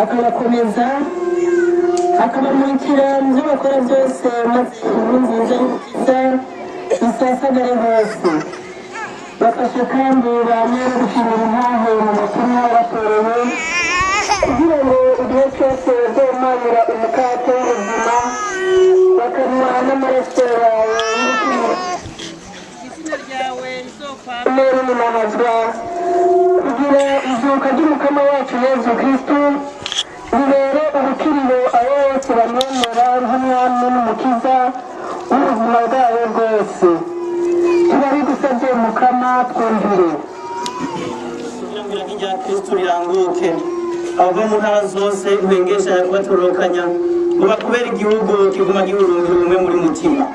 akabakomeza akabamurikira mu byo bakora byose maze inkuru nziza y'umukiza isasagare hose bafashe kandi bamwe gushimira intahe mu butumwa batorewe kugira ngo igihe cyose bazomanura umukate w'ubuzima bakanywa n'amaraso yawe izina ryawe rizokwame rimunahazwa kugira izuka ry'umukama wacu Yezu Kristo ribere ubukiriro abo bose bamwemera nk'umwami n'umukiza w'ubuzima bwabo bwose turabigusabye mukama twumvire kugira ngo irya Kristo riranguke abo mu ntara zose ibengesha yakubatorokanya ngo bakubera igihugu kiguma gihurumbira ubumwe muri mutima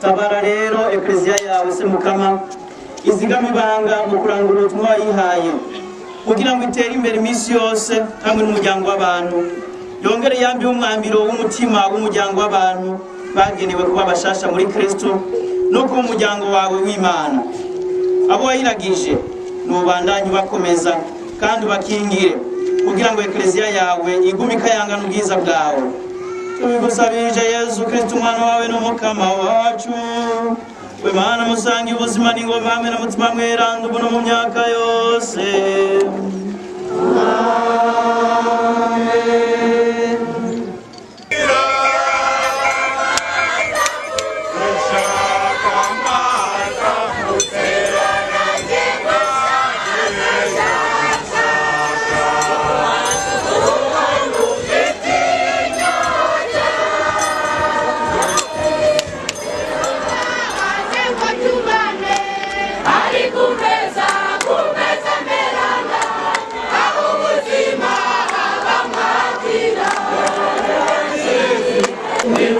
tabara rero ekleziya yawe se mukama izigama ibanga mu kurangura ubutumwa wayihaye kugira ngo itere imbere iminsi yose hamwe n'umuryango w'abantu yongere yambi umwambiro w'umutima w'umuryango w'abantu bagenewe kuba bashasha muri Kristo no kuba umuryango wawe w'Imana abo wayiragije n'ubandanye bakomeza kandi bakingire kugira ngo ekleziya yawe igume ikayangana ubwiza bwawe tubigusabije Yezu Kristo umwana wawe n'umukama wacu we Mana musangi ubuzima n'ingoma hamwe n'umutima mweranda ubu no mu myaka yose amen. We